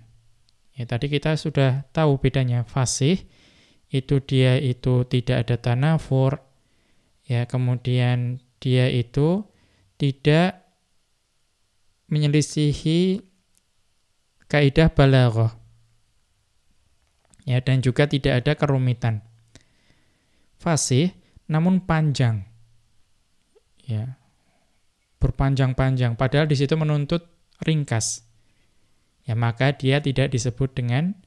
Ya, tadi kita sudah tahu bedanya. Fasih itu dia itu tidak ada tanafur, ya, kemudian dia itu tidak menyelisihi kaidah balaghah, ya, dan juga tidak ada kerumitan. Fasih namun panjang, ya, berpanjang-panjang, padahal di situ menuntut ringkas. Ya, maka dia tidak disebut dengan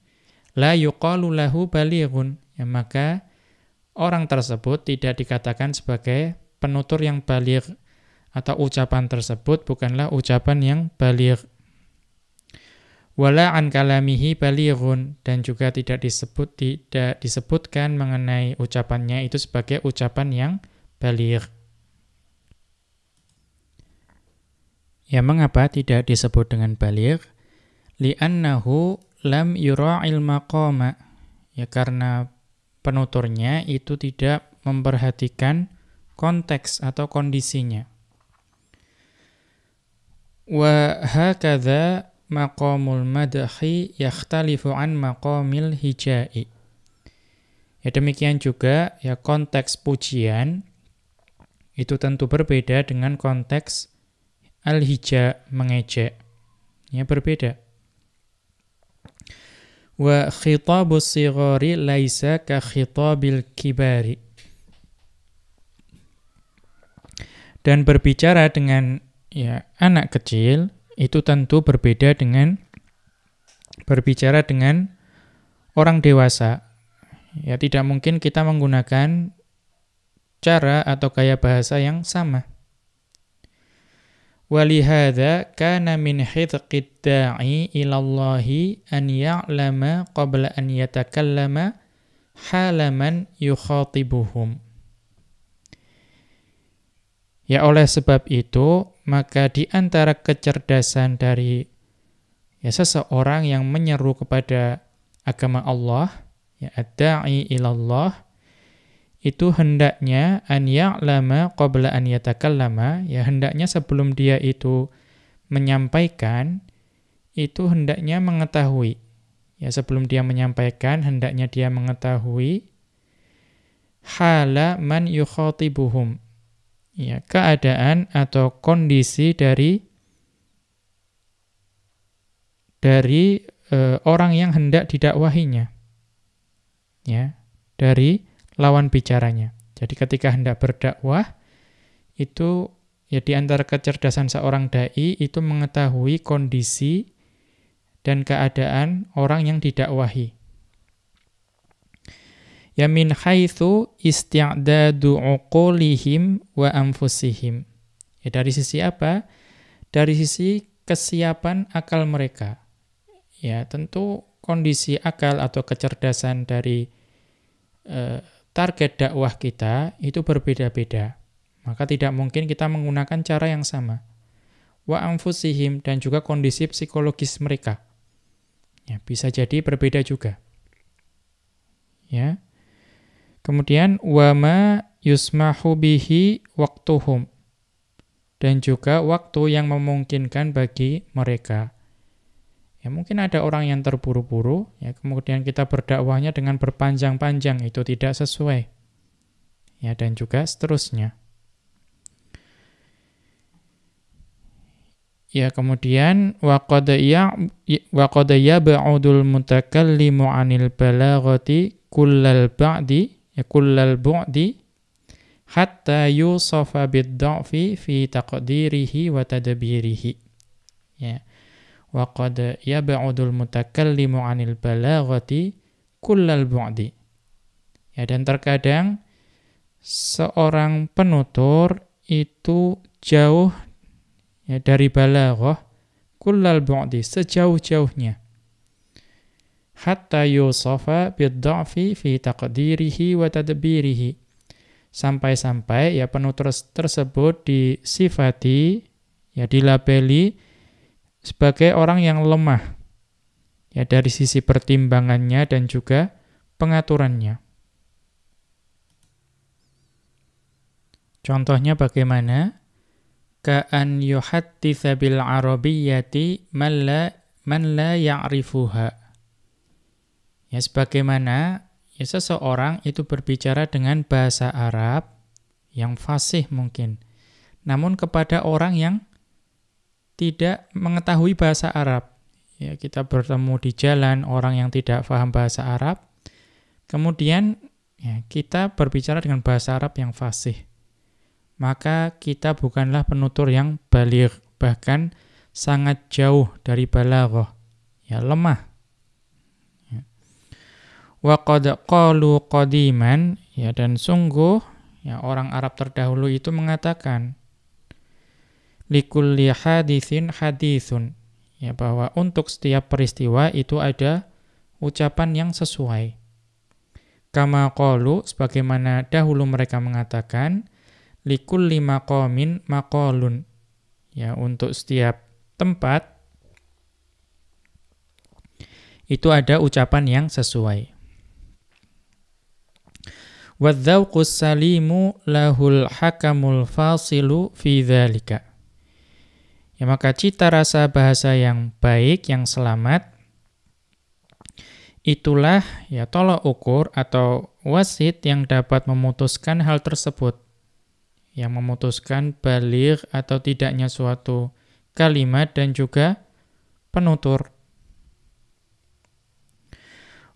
la yuqalu lahu balighun. Ya, maka orang tersebut tidak dikatakan sebagai penutur yang baligh, atau ucapan tersebut bukanlah ucapan yang baligh. Wala an kalamihi balighun, dan juga tidak disebutkan mengenai ucapannya itu sebagai ucapan yang baligh. Ya, mengapa tidak disebut dengan baligh? Li'annahu lam yura'il maqama. Ya, karena penuturnya itu tidak memperhatikan konteks atau kondisinya. Wa hakadha maqamul madhi yakhtalifu an maqamil hijai. Ya, demikian juga, ya, konteks pujian itu tentu berbeda dengan konteks al-hija, mengejek. Ya, berbeda. Wa khitabus shighari laisa ka khitabil kibari. Dan berbicara dengan anak kecil itu tentu berbeda dengan berbicara dengan orang dewasa. Ya, tidak mungkin kita menggunakan cara atau gaya bahasa yang sama. Walihada kana min hidqid da'i ilallahi an ya'lama qabla an yatakallama halaman yukhatibuhum. Ya, oleh sebab itu, maka di antara kecerdasan dari seseorang yang menyeru kepada agama Allah, ad-da'i ilallah, itu hendaknya an ya'lama qabla an yatakallama, hendaknya sebelum dia itu menyampaikan, itu hendaknya mengetahui. Sebelum dia menyampaikan, hendaknya dia mengetahui hala man yukhatibuhum. Keadaan atau kondisi dari orang yang hendak didakwahinya. Dari lawan bicaranya. Jadi ketika hendak berdakwah, itu di antara kecerdasan seorang da'i itu mengetahui kondisi dan keadaan orang yang didakwahi. Min haitsu isti'dadu uqulihim wa anfusihim. Dari sisi apa? Dari sisi kesiapan akal mereka. Tentu kondisi akal atau kecerdasan dari target dakwah kita itu berbeda-beda. Maka tidak mungkin kita menggunakan cara yang sama. Wa anfusihim, dan juga kondisi psikologis mereka. Bisa jadi berbeda juga. Kemudian wa ma yusmahu bihi waqtuhum, dan juga waktu yang memungkinkan bagi mereka. Mungkin ada orang yang terburu-buru, kemudian kita berdakwahnya dengan berpanjang-panjang, itu tidak sesuai. Dan juga seterusnya. Kemudian wa qad yab'udul mutakallimu 'anil balaghati kullal bu'di hatta yusafa bid-dha'fi fi taqdirihi wa tadbirihi. Wa qad yab'udul mutakallimu 'anil balaghati kullal bu'di. Dan terkadang seorang penutur itu jauh dari balaghah kullal bu'di, sejauh-jauhnya. Hatta yusafa bid-dha'fi fi taqdirihi wa tadbirihi. Sampai-sampai penutur tersebut disifati, dilabeli sebagai orang yang lemah, dari sisi pertimbangannya dan juga pengaturannya. Contohnya bagaimana? Ka'an yuhadditsa bil arabiyyati man la ya'rifuha. Sebagaimana seseorang itu berbicara dengan bahasa Arab yang fasih mungkin, namun kepada orang yang tidak mengetahui bahasa Arab. Kita bertemu di jalan orang yang tidak paham bahasa Arab, kemudian kita berbicara dengan bahasa Arab yang fasih. Maka kita bukanlah penutur yang baligh, bahkan sangat jauh dari balaghah, lemah. Wa qad qalu qadiman, dan sungguh orang Arab terdahulu itu mengatakan likulli haditsin haditsun, bahwa untuk setiap peristiwa itu ada ucapan yang sesuai. Kama qalu, sebagaimana dahulu mereka mengatakan likulli maqamin maqalun, untuk setiap tempat itu ada ucapan yang sesuai. Wadzauqus salimu lahul hakamul fasilu fi dzalika. Maka cita rasa bahasa yang baik, yang selamat, itulah tolok ukur atau wasit yang dapat memutuskan hal tersebut, yang memutuskan baligh atau tidaknya suatu kalimat dan juga penutur.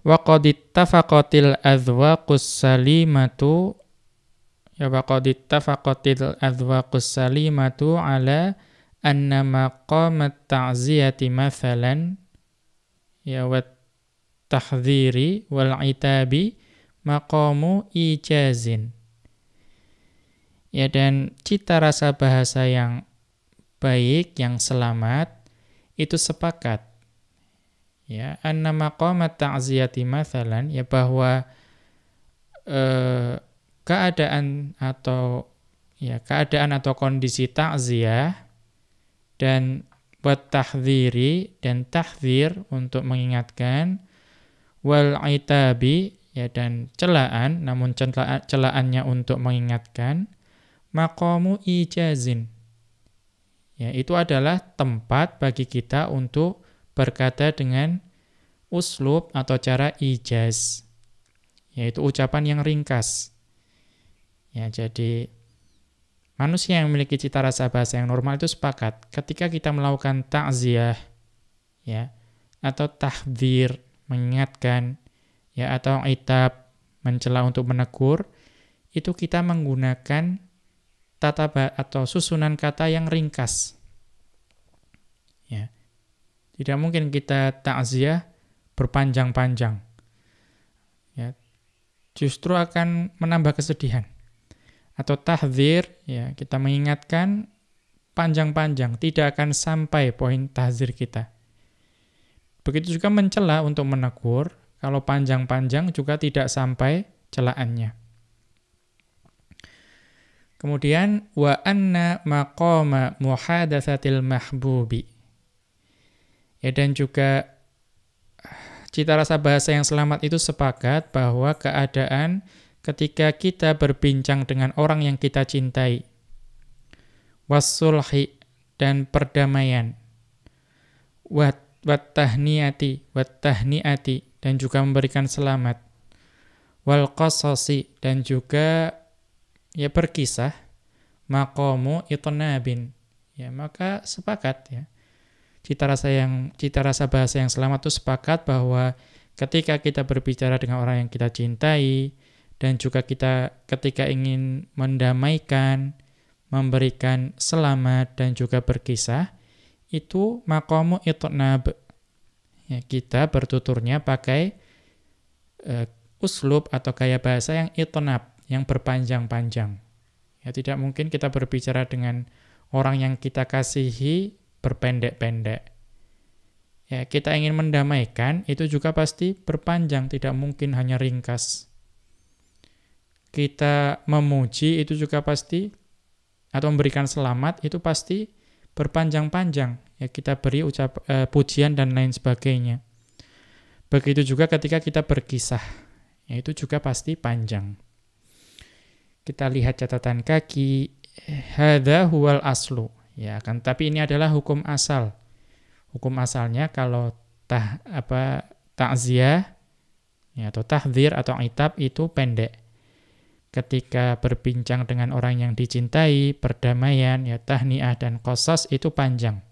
Wa qad ittafaqatil adwaqus salimatu wa qad ittafaqatil adwaqus salimatu ala anna maqamat ta'ziyati mathalan wa tahdhiri wal itabi maqamu ijazin. Dan cita rasa bahasa yang baik, yang selamat, itu sepakat. Anna maqamat ta'ziyati mathalan, bahwa keadaan atau kondisi ta'ziyah dan buat tahdhiri dan tahdzir untuk mengingatkan, wal itabi dan celaan, namun celaannya untuk mengingatkan, maqamu ijazin. Itu adalah tempat bagi kita untuk berkata dengan uslub atau cara ijaz, yaitu ucapan yang ringkas. Jadi manusia yang memiliki cita rasa bahasa yang normal itu sepakat ketika kita melakukan ta'ziyah atau tahdzir, mengingatkan, atau itab, mencela untuk menegur, itu kita menggunakan tata atau susunan kata yang ringkas. Tidak mungkin kita ta'ziyah berpanjang-panjang. Justru akan menambah kesedihan. Atau tahdzir, kita mengingatkan panjang-panjang, tidak akan sampai poin tahdzir kita. Begitu juga mencela untuk menegur, kalau panjang-panjang juga tidak sampai celaannya. Kemudian wa anna maqama muhadatsatil mahbubi. Dan juga cita rasa bahasa yang selamat itu sepakat bahwa keadaan ketika kita berbincang dengan orang yang kita cintai, wassulhi dan perdamaian, wattahniati dan juga memberikan selamat, wal qasasi dan juga berkisah, maqamu itnabin, maka sepakat cita rasa bahasa yang selamat itu sepakat bahwa ketika kita berbicara dengan orang yang kita cintai dan juga kita ketika ingin mendamaikan, memberikan selamat dan juga berkisah, itu maqamu itnab. Kita bertuturnya pakai uslub atau gaya bahasa yang itnab, yang berpanjang-panjang. Tidak mungkin kita berbicara dengan orang yang kita kasihi berpendek-pendek. Kita ingin mendamaikan, itu juga pasti berpanjang, tidak mungkin hanya ringkas. Kita memuji, itu juga pasti, atau memberikan selamat, itu pasti berpanjang-panjang. Kita beri pujian dan lain sebagainya. Begitu juga ketika kita berkisah, itu juga pasti panjang. Kita lihat catatan kaki, hadza huwal aslu. Tapi ini adalah hukum asal. Hukum asalnya kalau ta'ziyah atau tahdzir atau itab itu pendek. Ketika berbincang dengan orang yang dicintai, perdamaian, tahniah dan qasas itu panjang.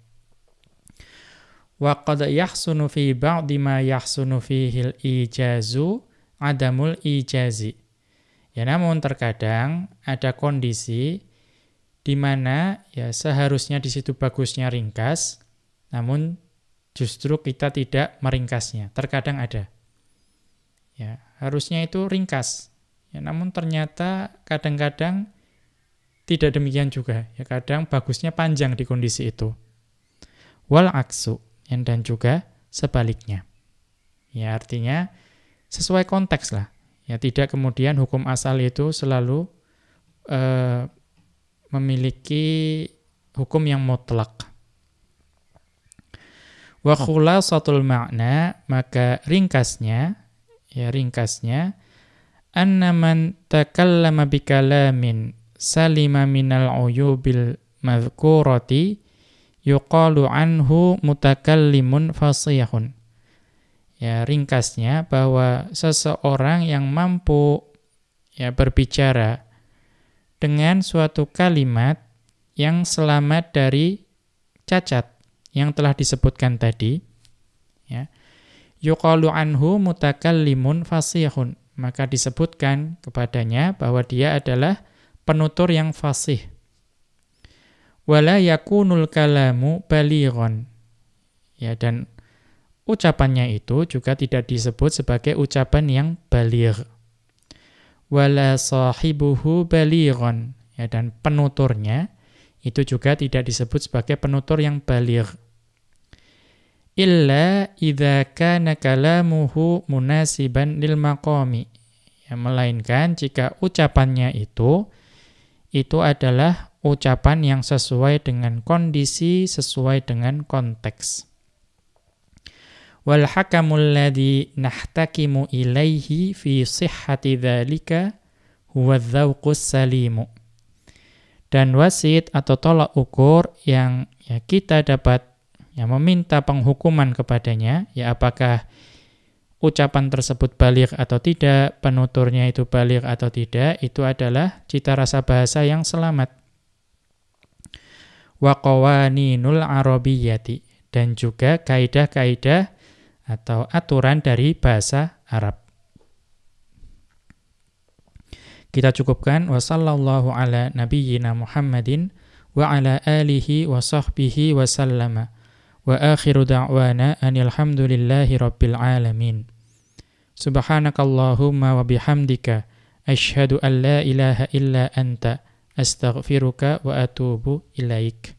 Wa qad yahsunu fi ba'di ma yahsunu fihil ijazu adamul ijazi. Namun terkadang ada kondisi di mana seharusnya di situ bagusnya ringkas, namun justru kita tidak meringkasnya. Terkadang ada. Harusnya itu ringkas. Namun ternyata kadang-kadang tidak demikian juga. Kadang bagusnya panjang di kondisi itu. Wal aksu, dan juga sebaliknya. Artinya sesuai konteks lah. Tidak kemudian hukum asal itu selalu memiliki hukum yang mutlak. Wa khulasatul makna, maka ringkasnya anna man takallama bikalamin salima minal uyubil madhkurati yuqalu anhu mutakallimun fasihun. Ringkasnya bahwa seseorang yang mampu berbicara dengan suatu kalimat yang selamat dari cacat yang telah disebutkan tadi, yuqalu anhu mutakallimun fasihun. Maka disebutkan kepadanya bahwa dia adalah penutur yang fasih. Wala yakunul kalamu balighan. Ya, dan ucapannya itu juga tidak disebut sebagai ucapan yang baligh. Wala sahibuhu balighan. Ya, dan penuturnya itu juga tidak disebut sebagai penutur yang baligh. Illa idza kana kalamuhu munasiban lil maqami. Ya, melainkan jika ucapannya itu adalah ucapan yang sesuai dengan kondisi, sesuai dengan konteks. Wal hakamul ladzi nahtakimu ilaihi fi sihhati dzalika huwa dzauqus salimu. Dan wasit atau tolak ukur yang ya kita dapat meminta penghukuman kepadanya, ya apakah ucapan tersebut baligh atau tidak, penuturnya itu baligh atau tidak, itu adalah cita rasa bahasa yang selamat. Wa qawaninul arabiyyati, dan juga kaidah-kaidah atau aturan dari bahasa Arab. Kita cukupkan. Wa sallallahu ala nabiyyina Muhammadin wa ala alihi wa sahbihi wa sallama. Wa akhiru da'wana anil hamdulillahi rabbil alamin. Subhanakallahumma wa bihamdika asyhadu an la ilaha illa anta astaghfiruka wa atubu ilaik.